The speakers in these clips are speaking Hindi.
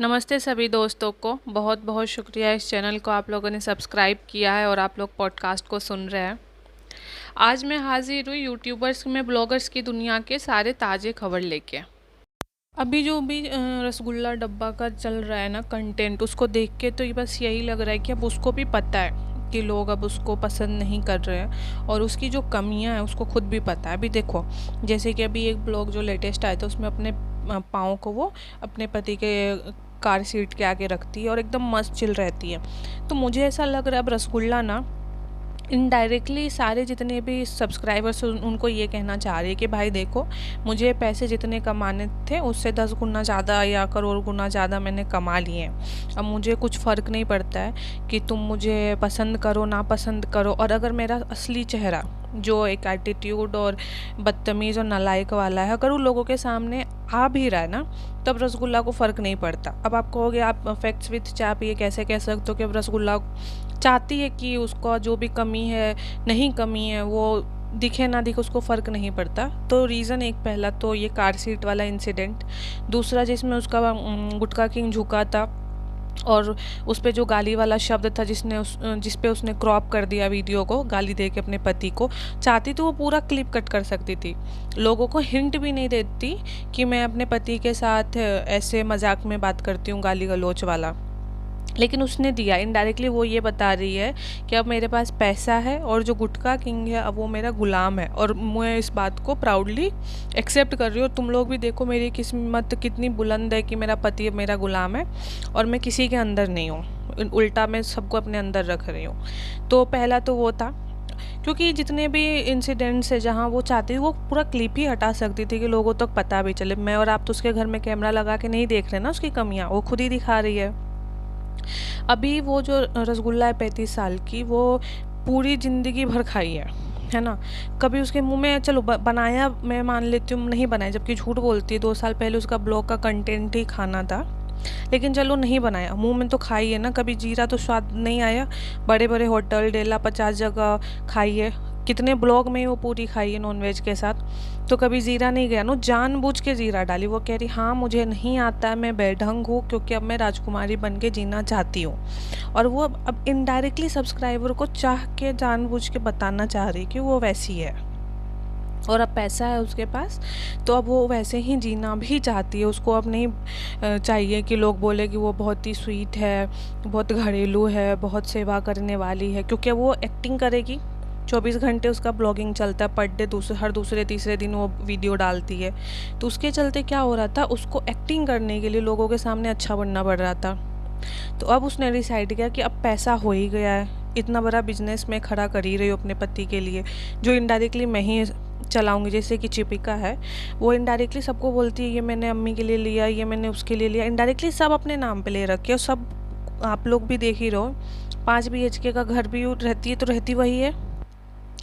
नमस्ते सभी दोस्तों को। बहुत बहुत शुक्रिया इस चैनल को आप लोगों ने सब्सक्राइब किया है और आप लोग पॉडकास्ट को सुन रहे हैं। आज मैं हाजिर हूँ यूट्यूबर्स में ब्लॉगर्स की दुनिया के सारे ताज़े खबर लेके। अभी जो भी रसगुल्ला डब्बा का चल रहा है ना कंटेंट, उसको देख के तो ये बस यही लग रहा है कि अब उसको भी पता है कि लोग अब उसको पसंद नहीं कर रहे हैं और उसकी जो कमियां हैं उसको खुद भी पता है। अभी देखो, जैसे कि अभी एक ब्लॉग जो लेटेस्ट आया था उसमें अपने पाँव को वो अपने पति के कार सीट के आगे रखती है और एकदम मस्त चिल रहती है। तो मुझे ऐसा लग रहा है अब रसगुल्ला ना इनडायरेक्टली सारे जितने भी सब्सक्राइबर्स उनको ये कहना चाह रही है कि भाई देखो, मुझे पैसे जितने कमाने थे उससे 10 गुना ज़्यादा या करोड़ गुना ज़्यादा मैंने कमा लिए हैं। अब मुझे कुछ फ़र्क नहीं पड़ता है कि तुम मुझे पसंद करो ना पसंद करो। और अगर मेरा असली चेहरा जो एक एटीट्यूड और बदतमीज़ और नालायक वाला है अगर उन लोगों के सामने आ भी रहा है ना, तब रसगुल्ला को फ़र्क नहीं पड़ता। अब आप कहोगे आप फैक्ट्स विद चाय पिए कैसे कह सकते हो कि अब रसगुल्ला चाहती है कि उसका जो भी कमी है नहीं कमी है वो दिखे ना दिखे, उसको फ़र्क नहीं पड़ता। तो रीज़न एक पहला तो ये कार सीट वाला इंसिडेंट, दूसरा जिसमें उसका गुटखा किंग झुका था और उस पे जो गाली वाला शब्द था जिस पे उसने क्रॉप कर दिया वीडियो को गाली दे के अपने पति को। चाहती तो वो पूरा क्लिप कट कर सकती थी, लोगों को हिंट भी नहीं देती कि मैं अपने पति के साथ ऐसे मजाक में बात करती हूँ गाली गलौच वाला, लेकिन उसने दिया। इनडायरेक्टली वो ये बता रही है कि अब मेरे पास पैसा है और जो गुटखा किंग है अब वो मेरा गुलाम है और मैं इस बात को प्राउडली एक्सेप्ट कर रही हूँ। तुम लोग भी देखो मेरी किस्मत कितनी बुलंद है कि मेरा पति अब मेरा गुलाम है और मैं किसी के अंदर नहीं हूँ, उल्टा मैं सबको अपने अंदर रख रही हूँ। तो पहला तो वो था, क्योंकि जितने भी इंसिडेंट्स है जहाँ वो चाहती थी वो पूरा क्लिप ही हटा सकती थी कि लोगों तक पता भी चले। मैं और आप तो उसके घर में कैमरा लगा के नहीं देख रहे ना उसकी कमियाँ, वो खुद ही दिखा रही है। अभी वो जो रसगुल्ला है 35 साल की, वो पूरी ज़िंदगी भर खाई है ना। कभी उसके मुंह में चलो बनाया मैं मान लेती हूँ नहीं बनाया, जबकि झूठ बोलती है। 2 साल पहले उसका ब्लॉग का कंटेंट ही खाना था, लेकिन चलो नहीं बनाया, मुंह में तो खाई है ना। कभी जीरा तो स्वाद नहीं आया, बड़े बड़े होटल डेला 50 जगह खाई है, कितने ब्लॉग में वो पूरी खाई है नॉनवेज के साथ, तो कभी ज़ीरा नहीं गया ना। जानबूझ के ज़ीरा डाली। वो कह रही हाँ मुझे नहीं आता है, मैं बेढंग हूँ क्योंकि अब मैं राजकुमारी बन के जीना चाहती हूँ। और वो अब इनडायरेक्टली सब्सक्राइबर को चाह के जानबूझ के बताना चाह रही कि वो वैसी है और अब पैसा है उसके पास, तो अब वो वैसे ही जीना भी चाहती है। उसको अब नहीं चाहिए कि लोग बोले कि वो बहुत ही स्वीट है, बहुत घरेलू है, बहुत सेवा करने वाली है, क्योंकि वो एक्टिंग करेगी। 24 घंटे उसका ब्लॉगिंग चलता है, पर डे हर दूसरे तीसरे दिन वो वीडियो डालती है। तो उसके चलते क्या हो रहा था, उसको एक्टिंग करने के लिए लोगों के सामने अच्छा बनना पड़ रहा था। तो अब उसने डिसाइड किया कि अब पैसा हो ही गया है, इतना बड़ा बिजनेस मैं खड़ा कर ही रही हूँ अपने पति के लिए, जो इनडायरेक्टली मैं ही चलाऊंगी। जैसे कि चिपिका है, वो इनडायरेक्टली सबको बोलती है ये मैंने अम्मी के लिए लिया, ये मैंने उसके लिए लिया, इनडायरेक्टली सब अपने नाम पे ले रखे और सब आप लोग भी देख ही रहो। 5 BHK का घर भी रहती है तो रहती वही है,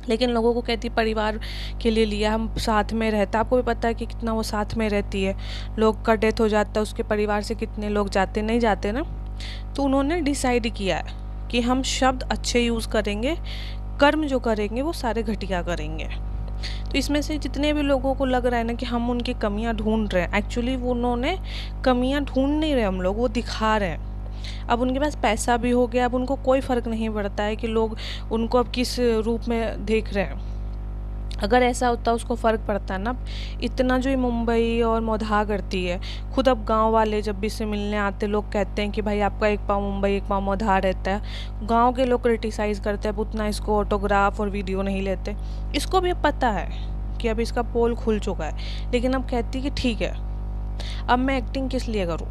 लेकिन लोगों को कहती परिवार के लिए लिया, हम साथ में रहता। आपको भी पता है कि कितना वो साथ में रहती है। लोग का डेथ हो जाता है उसके परिवार से कितने लोग जाते नहीं जाते ना। तो उन्होंने डिसाइड किया है कि हम शब्द अच्छे यूज़ करेंगे, कर्म जो करेंगे वो सारे घटिया करेंगे। तो इसमें से जितने भी लोगों को लग रहा है ना कि हम उनकी कमियां ढूंढ रहे हैं, एक्चुअली वो उन्होंने कमियां ढूंढ नहीं रहे, हम लोग वो दिखा रहे हैं। अब उनके पास पैसा भी हो गया, अब उनको कोई फ़र्क नहीं पड़ता है कि लोग उनको अब किस रूप में देख रहे हैं। अगर ऐसा होता उसको फ़र्क पड़ता ना, इतना जो ये मुंबई और मौधा करती है। खुद अब गांव वाले जब भी से मिलने आते लोग कहते हैं कि भाई आपका एक पाँव मुंबई एक पाँव मौधा रहता है। गांव के लोग क्रिटिसाइज़ करते हैं, अब उतना इसको ऑटोग्राफ और वीडियो नहीं लेते। इसको भी अब पता है कि अब इसका पोल खुल चुका है, लेकिन अब कहती कि ठीक है अब मैं एक्टिंग किस लिए करूँ,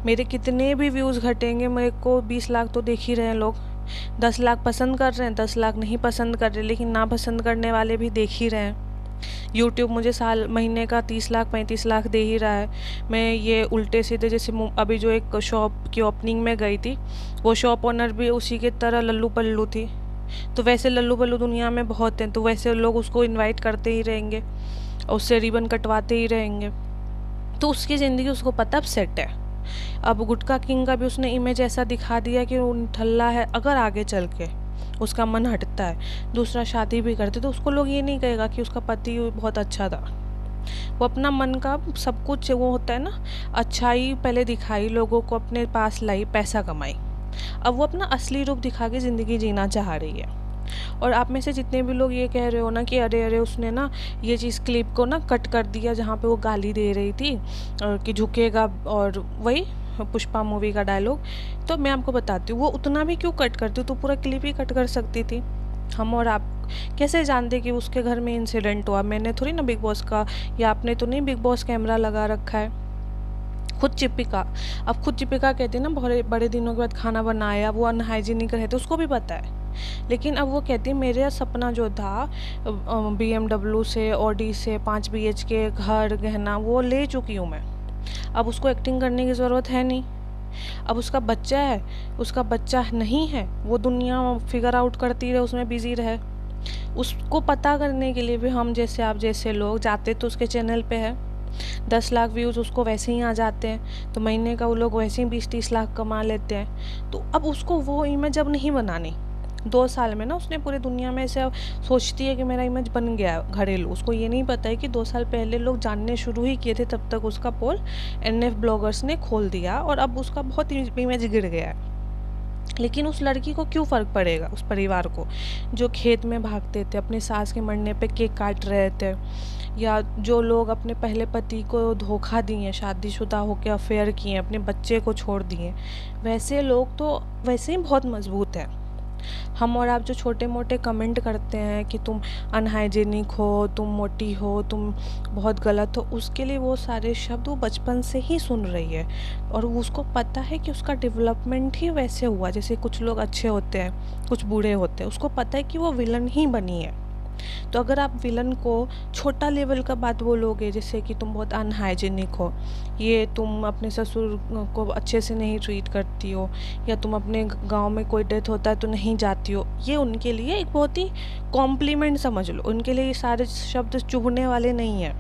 मेरे कितने भी व्यूज़ घटेंगे, मेरे को 20 लाख तो देख ही रहे हैं लोग, 10 लाख पसंद कर रहे हैं, 10 लाख नहीं पसंद कर रहे, लेकिन ना पसंद करने वाले भी देख ही रहे हैं। यूट्यूब मुझे साल महीने का 30 लाख 35 लाख दे ही रहा है। मैं ये उल्टे सीधे जैसे अभी जो एक शॉप की ओपनिंग में गई थी, वो शॉप ओनर भी उसी के तरह लल्लू पल्लू थी। तो वैसे लल्लू पल्लू दुनिया में बहुत हैं, तो वैसे लोग उसको इन्वाइट करते ही रहेंगे और उससे रिबन कटवाते ही रहेंगे। तो उसकी ज़िंदगी उसको पता अब सेट है। अब गुटखा किंग का भी उसने इमेज ऐसा दिखा दिया कि वो ठल्ला है। अगर आगे चल के उसका मन हटता है, दूसरा शादी भी करते, तो उसको लोग ये नहीं कहेगा कि उसका पति बहुत अच्छा था। वो अपना मन का सब कुछ वो होता है ना, अच्छाई पहले दिखाई, लोगों को अपने पास लाई, पैसा कमाई। अब वो अपना असली रूप दिखा के ज़िंदगी जीना चाह रही है। और आप में से जितने भी लोग ये कह रहे हो ना कि अरे अरे उसने ना ये चीज़ क्लिप को ना कट कर दिया जहाँ पे वो गाली दे रही थी कि झुकेगा, और वही पुष्पा मूवी का डायलॉग, तो मैं आपको बताती हूँ वो उतना भी क्यों कट करती, तो पूरा क्लिप ही कट कर सकती थी। हम और आप कैसे जानते कि उसके घर में इंसिडेंट हुआ? मैंने थोड़ी ना बिग बॉस का, या आपने तो नहीं बिग बॉस कैमरा लगा रखा है। खुद चिपिका, अब खुद चिपिका कहती है ना बड़े बड़े दिनों के बाद खाना बनाया, वो अनहाइजीनिक रहते, उसको भी पता है। लेकिन अब वो कहती है मेरा सपना जो था BMW से, ऑडी से 5 BHK घर गहना वो ले चुकी हूँ मैं, अब उसको एक्टिंग करने की ज़रूरत है नहीं। अब उसका बच्चा है, उसका बच्चा नहीं है, वो दुनिया फिगर आउट करती रहे, उसमें बिजी रहे। उसको पता करने के लिए भी हम जैसे आप जैसे लोग जाते तो उसके चैनल पे है। 10 लाख व्यूज़ उसको वैसे ही आ जाते हैं, तो महीने का वो लोग वैसे ही 20-30 लाख कमा लेते हैं। तो अब उसको वो इमेज अब नहीं बनानी। 2 साल में ना उसने पूरी दुनिया में ऐसे सोचती है कि मेरा इमेज बन गया घरेलू, उसको ये नहीं पता है कि 2 साल पहले लोग जानने शुरू ही किए थे, तब तक उसका पोल NF ब्लॉगर्स ने खोल दिया और अब उसका बहुत इमेज गिर गया है। लेकिन उस लड़की को क्यों फ़र्क पड़ेगा, उस परिवार को जो खेत में भागते थे, अपने सास के मरने पे केक काट रहे थे, या जो लोग अपने पहले पति को धोखा दिए, शादीशुदा होकर अफेयर किए, अपने बच्चे को छोड़ दिए, वैसे लोग तो वैसे ही बहुत मजबूत हैं। हम और आप जो छोटे मोटे कमेंट करते हैं कि तुम अनहाइजीनिक हो, तुम मोटी हो, तुम बहुत गलत हो, उसके लिए वो सारे शब्द वो बचपन से ही सुन रही है। और उसको पता है कि उसका डेवलपमेंट ही वैसे हुआ, जैसे कुछ लोग अच्छे होते हैं, कुछ बुरे होते हैं, उसको पता है कि वो विलन ही बनी है। तो अगर आप विलन को छोटा लेवल का बात बोलोगे, जैसे कि तुम बहुत अनहाइजीनिक हो, ये तुम अपने ससुर को अच्छे से नहीं ट्रीट करती हो, या तुम अपने गांव में कोई डेथ होता है तो नहीं जाती हो, ये उनके लिए एक बहुत ही कॉम्प्लीमेंट समझ लो। उनके लिए ये सारे शब्द चुभने वाले नहीं हैं।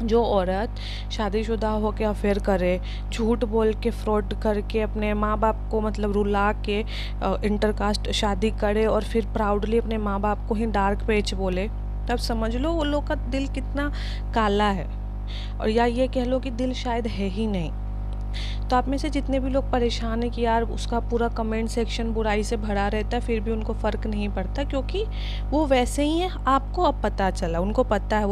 जो औरत शादीशुदा होकर अफेयर करे, झूठ बोल के फ्रॉड करके अपने माँ बाप को मतलब रुला के इंटरकास्ट शादी करे और फिर प्राउडली अपने माँ बाप को ही डार्क पेज बोले, तब समझ लो वो लोग का दिल कितना काला है। और या ये कह लो कि दिल शायद है ही नहीं। तो आप में से जितने भी लोग परेशान हैं कि यार उसका पूरा कमेंट सेक्शन बुराई से भरा रहता है, फिर भी उनको फ़र्क नहीं पड़ता, क्योंकि वो वैसे ही है। आपको अब पता चला, उनको पता है वो